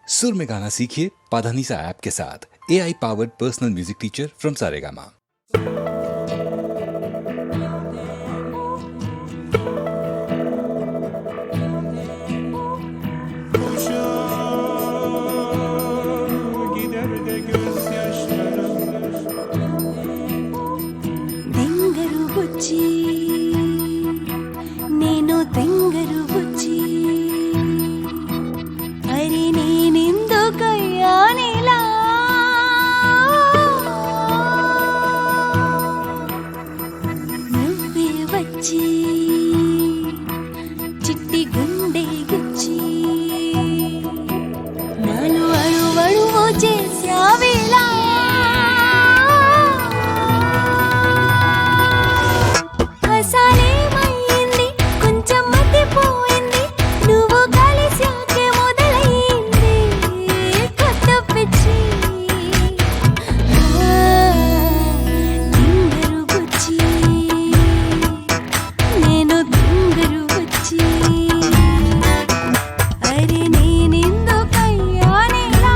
सुर में गाना सीखिए पाधानीसा ऐप के साथ। AI powered personal music teacher from Saregama. నేను తెంగరు బుచ్చి అరే నేనెందుకయ్యానిలా నువ్వే వచ్చి చిట్టి గుండె గుచ్చి నాలు అణువణువు చేశావిలా నేను తింగరు బుచ్చి అరే నేనెందుకయ్యానిలా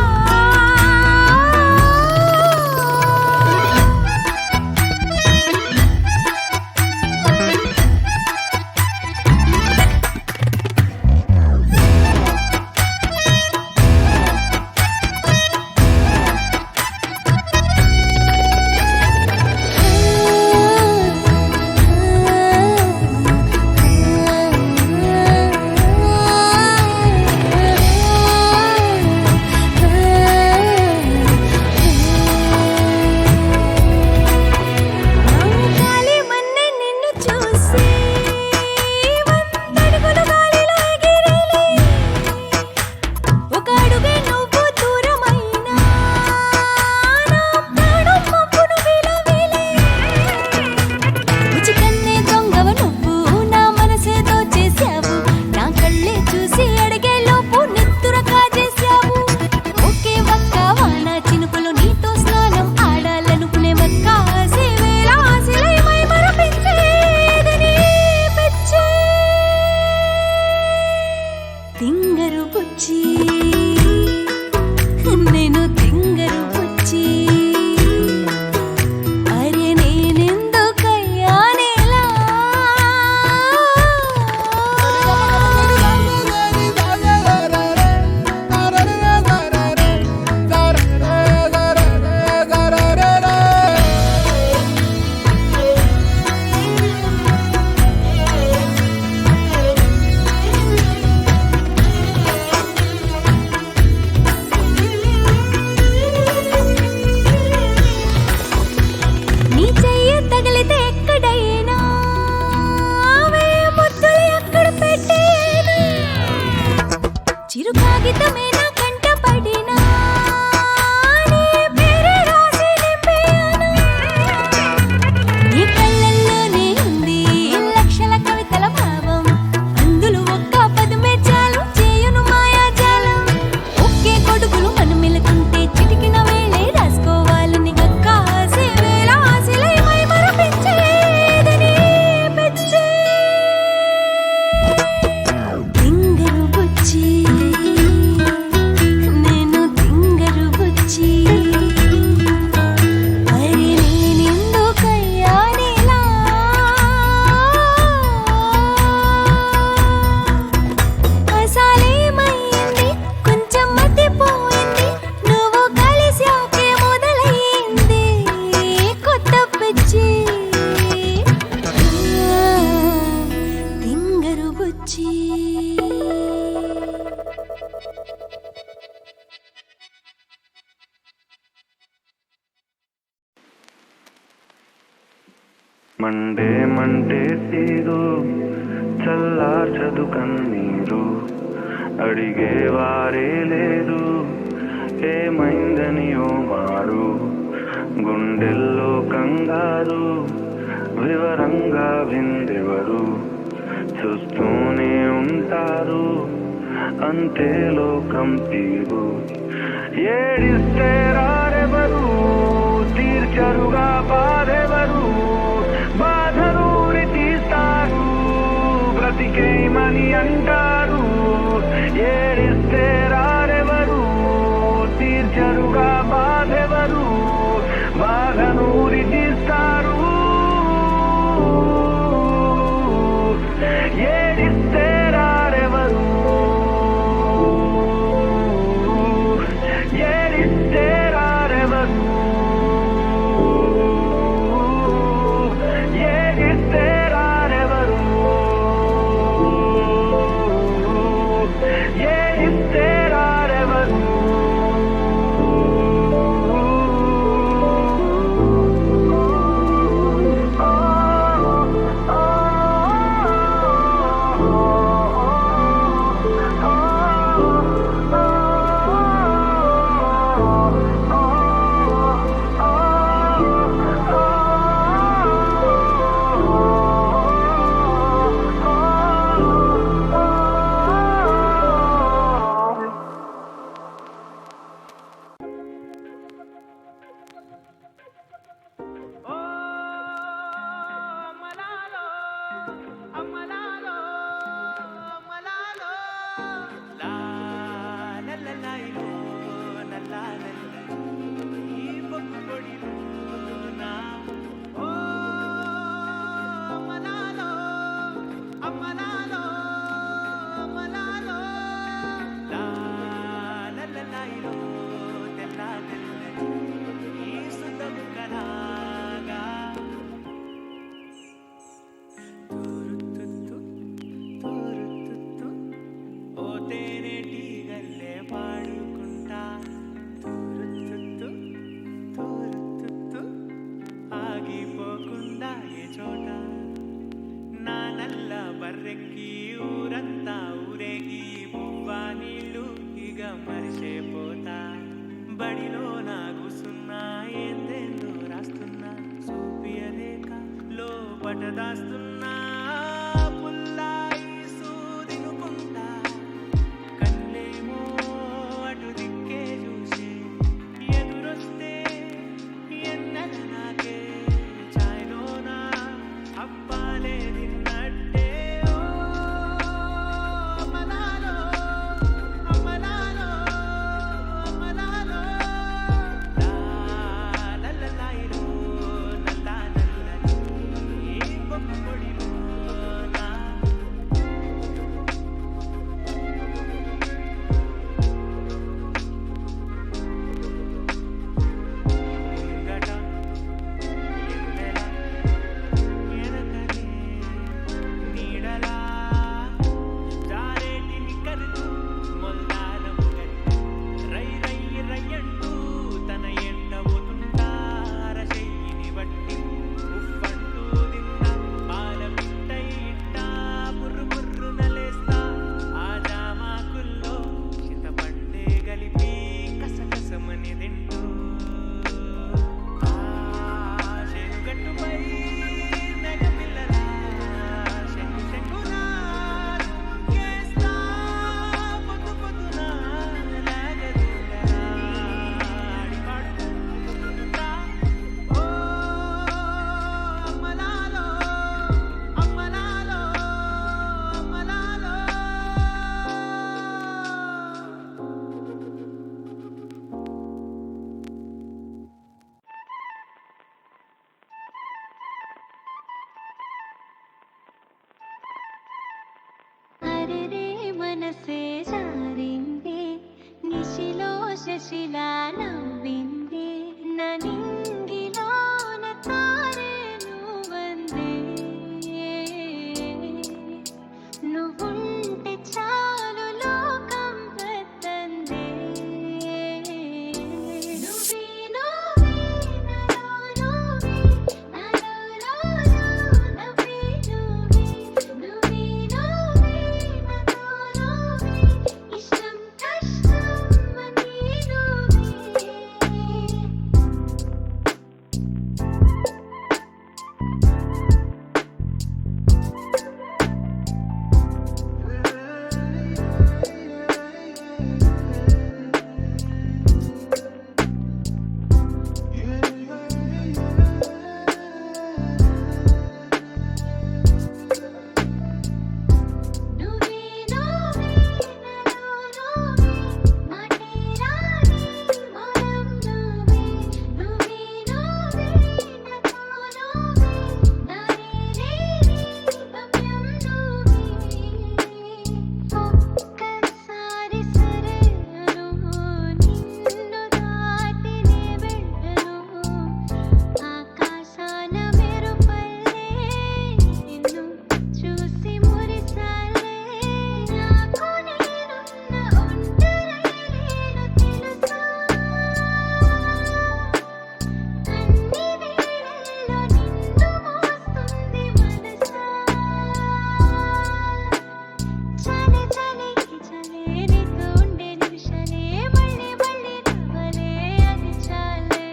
చిరు కాగితమే నా కంట పడినా నీ పేరే రాసి నింపేయనా నీ కళ్ళల్లోనే ఉంది లక్షల కవితల భావం అందులో ఒక్క పదమే చాలు చేయును మాయాజాలం ఒకే కొడుకులు మనం మెలుకుంటే చిటికిన వేళే రాసుకోవాలని గక్కాసే వేళ ఆశలై మై మరపించేదని పిచ్చే తింగరు బుచ్చి మండే మంటే తీరు చల్లార్చదు కన్నీరు అడిగేవారే లేరు ఏమైందని ఓ మారు గుండెల్లో కంగారు వివరంగా విందెవరు చూస్తూనే ఉంటారు అంతే లోకం తీరు ఏడిస్తే రారెవరు తీర్చరుగా బాధెవరు బాధరూరి తీస్తారు బ్రతికేమని అంటారు ఏడిస్తే రారెవరు పోతా బడిలో నాగుసున్నా ఏందేందో రాస్తున్నా చూపియలేక లోపట దాస్తున్నా పుల్లాయి సూదినుకుంటా కళ్ళేమో అటు దిక్కే చూసి ఎదురొస్తే ఎన్నెల నాకే చాయ్లోనా అప్పాలే తిన్నట్టే ఓ అమలాలో అమలాలో అమలాలో లాలలాయిలో నల్లా నల్లని బొమ్మ పొడిలో నా ముంగట ఎన్నెల ఎనకనే నీడలా జారేటి నిక్కరుతూ మొల్లాల ముగట్టు రై రై రయ్యంటూ తన ఎండ పోతుంటార చెయ్యిని బట్టి ఉప్పంటూ తిన్నా పాల పిట్టై ఇట్టా బుర్రు బుర్రు నలేస్తా ఆ జామాకుల్లో చింతపండే గలిపి కసకసమని తింటూ ఆ చెరుగట్టుపై నెగపిల్లలా శంకు శంకునా కేస్తా పొద్దు పొద్దున లాగదూలరా ఆడిపాడుకుంటా ఓ అమ్మలాలో అమ్మలాలో అమ్మలాలో అరెరే మనసే జారిందే నిశిలో శశిలా నవ్విందే నా నింగిలోన తారే నువ్వందే నువ్వుంటే చాలు లోకం పెద్దందే నువ్వే నువ్వే నాలో నువ్వే నాలో నవ్వే నువ్వే నువ్వే నువ్వే నాలో నువ్వే ఇష్టం కష్టం అని నువ్వే నువ్వే నువ్వే నాలో నువ్వే మాటే రాని మౌనం నువ్వే నువ్వే నువ్వే నాలో నువ్వే దారి లేని గమ్యం నువ్వే ఒక్కసారి సరేను నిన్ను దాటినే వెళ్ళను ఆకాశాన మెరుపల్లే నిన్ను చూసి మురిసాలే నాకు నేనున్న ఒంటరైలేను తెలుసా అన్ని వేళల్లో నిన్ను మోస్తుంది మనసా చలి చలి చలే నీతో ఉండే నిమిషాలే మళ్ళీ మళ్ళీ నవ్వలే అది చాలే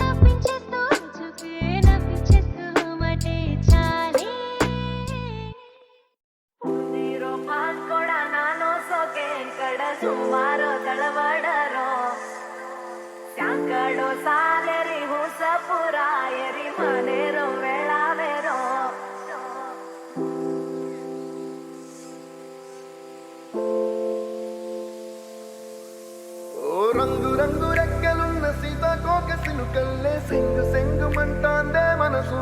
తప్పించేస్తూ చూపే నవ్వించేస్తూ మాటే చాలే ನೀರೋ ಪಾಸ್ಕೊಡ ನಾನು ಸೋಕೆ ಕಡ ಸುಮಾರು ತಳವಡರೋ ಸ್ಯಾಂಕಡೋ ಸಾಲೆರಿ ಹುಸ ಪುರ ಎರಿ ಮನೆರೋ ವೇಳಾವೆರೋ ఓ రంగు రంగు రెక్కలున్న సీతాకోక సిలుకల్లే సెంగు సెంగుమంటాందే మనసు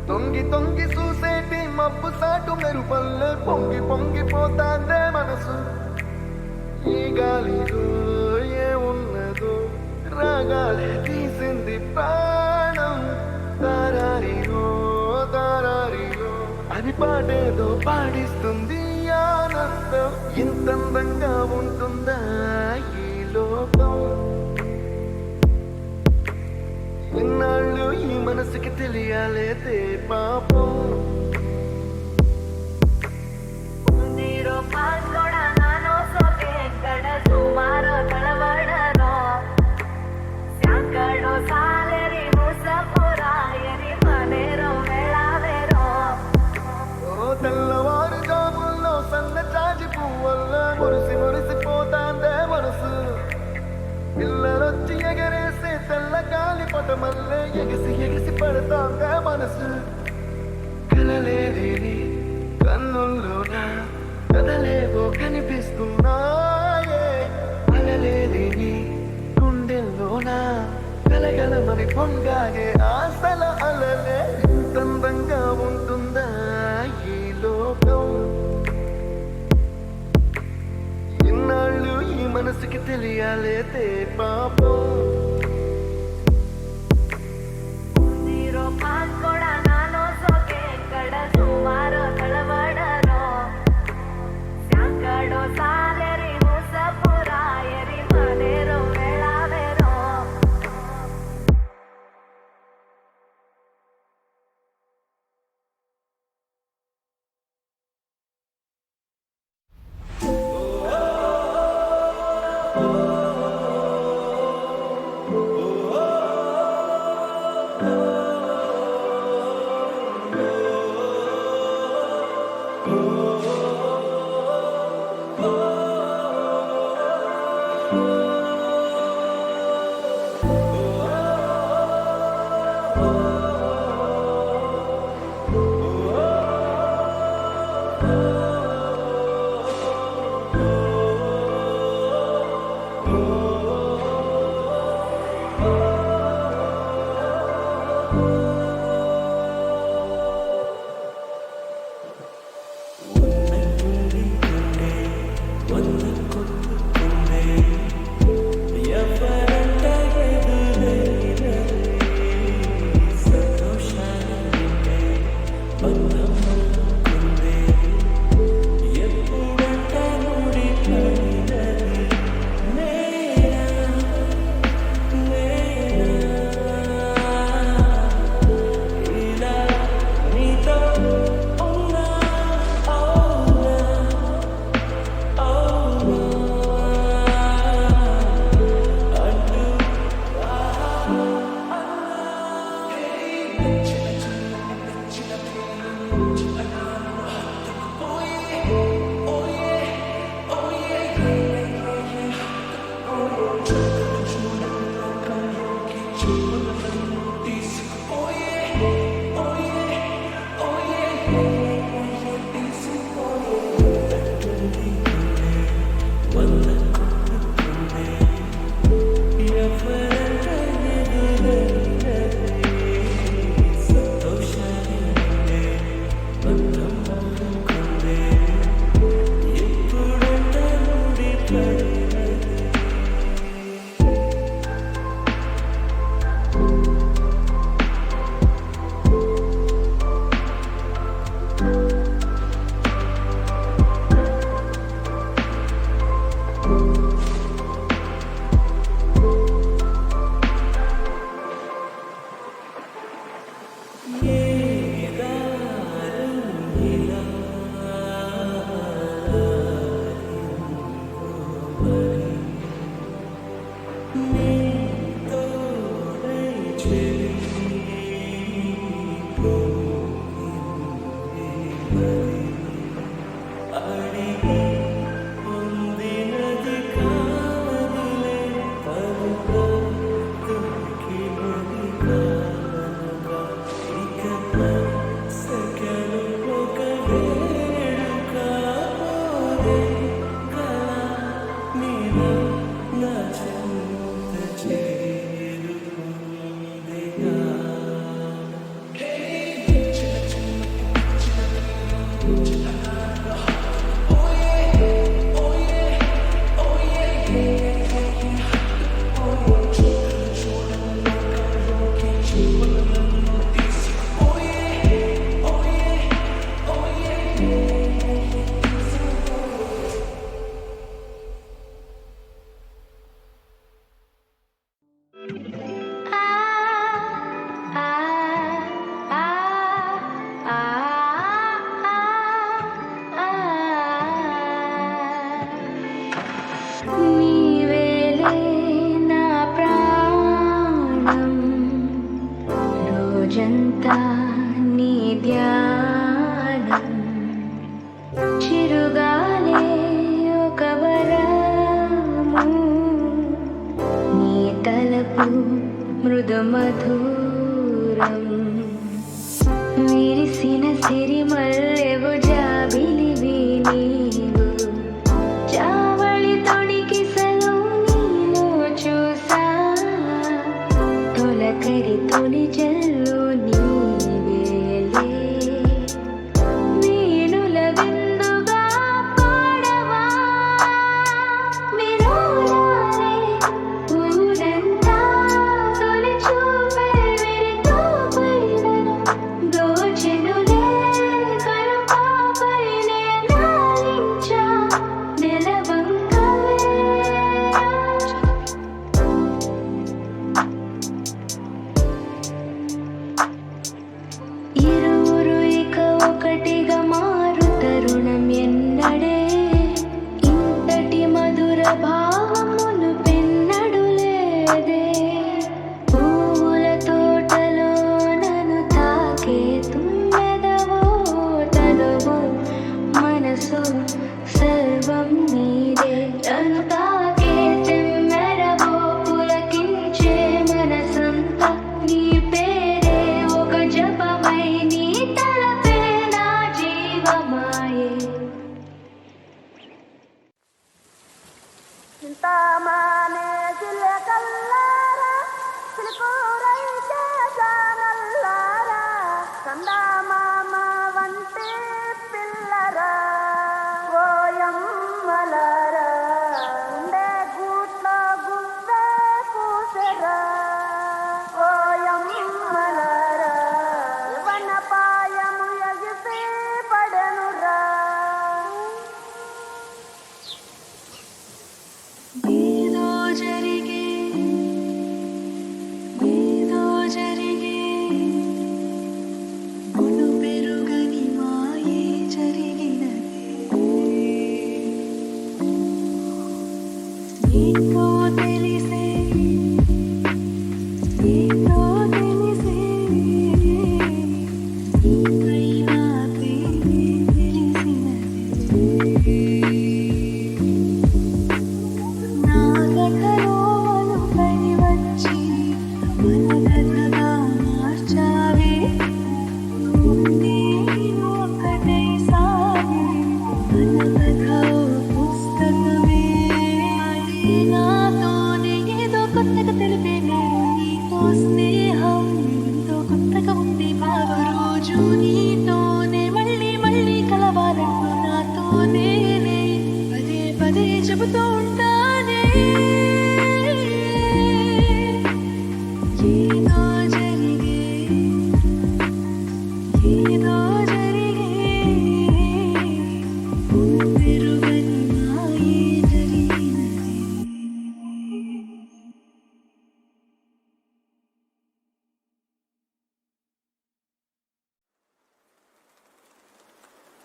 తొంగి తొంగి చూసేటి మబ్బు సాటు మెరుపల్లే పొంగి పొంగిపోతాందే మనసు ఈ గాలిలో ఏమున్నదో రాగాలే తీసింది ప్రాణం తారారిలో తారారిలో అని పాడేదో పాడిస్తుంది ఆనందం ఇంతందంగా ఉంటుందా ఈ లోకం ఇన్నాళ్ళు ఈ మనసుకి తెలియాలేదే పాపం ನೀರೋ ಪಾಸ್ಕೊಡ ನಾನು ಸೋಕೆ ಕಡ ಸುಮಾರು ತಳವ మల్లె ఎగిసి ఎగిసి పడతాంగా మనసు కలలేని కన్నుల్లోన కదలేవో కనిపిస్తున్నాయే అలలేని గుండెల్లోన కలగలమని పొంగాగే ఆశల అలలే ఇంతందంగా ఉంటుందా ఈ లోకం ఇన్నాళ్ళు ఈ మనసుకి తెలియాలేదే పాపం ನೀರೋ ಪಾನ್ಕೊಡ ನಾನು ಸೋಕೆ ಕಡ ಸುಮಾರು ತಳವಡರೋ ಸ್ಯಾಂಕಡೋ ಸಾಲೆರಿ ಹುಸಪುರ ಎರಿ ಮನೆರೋ ವೇಳಾವೆರೋ రోజంతా నీ ధ్యానం చిరుగాలే ఒక వరము నీ తలపు మృదుమధురం విరిసిన సిరిమల్లెవు జాబిలివి నీవు చావళి తొణికిసలు నీలో చూసా తొలకరి తొలి జల్లు నీవేలే వీణుల విందుగా పాడవా వినోదాలే ఊరంతా తొలి చూపే విరితో పైనను దోచెనులే కరుపాపైనే లాలించా నెలవంకవే ఇరువురు ఇక ఒకటిగా మారు తరుణం ఎన్నడే ఇంతటి మధుర భావమును పెన్నడు లేదే పూల తోటలో నన్ను తాకే తుమ్మెదవో తనువు మనసు సర్వం నీదే నన్ను తాకే తెమ్మెరవో పులకించే మనసంతా నీ పేరే ఒక జపమై నీ తలపే నా జీవమాయే చింతామానే చిలకల్లారా చిలుకూరైతే జానల్లారా చందమామ వంటి పిల్లరా ఓయమ్మలారా ఉండే గూట్లో గువ్వే కూసెరా ఓయమ్మలారా వనపాయము ఎగిసి పడెనురా ఏదో జరిగే మును పెరుగని మాయే జరిగినది నీకో తెలిసే నీకైనా తెలిసినది నా కథలోను పడి వచ్చి మన కథగా మార్చావే నేను ఒక్కటై సాగి మన కథ ఓ పుస్తకమే అది నాతోనే ఏదో కొత్తగా తెలిపే నేను నీతో స్నేహం ఎంతో కొత్తగా ఉంది బావ రోజు నీతోనే మళ్ళీ మళ్ళీ కలవాలంటూ నాతోనే పదే పదే చెబుతూ ఉంటానే ఏదో జరిగే పెరుగని మాయే జరిగినది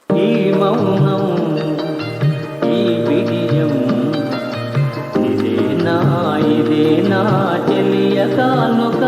ఈ మౌనం ఈ విజయం ఇదేనా చెలియ కానుక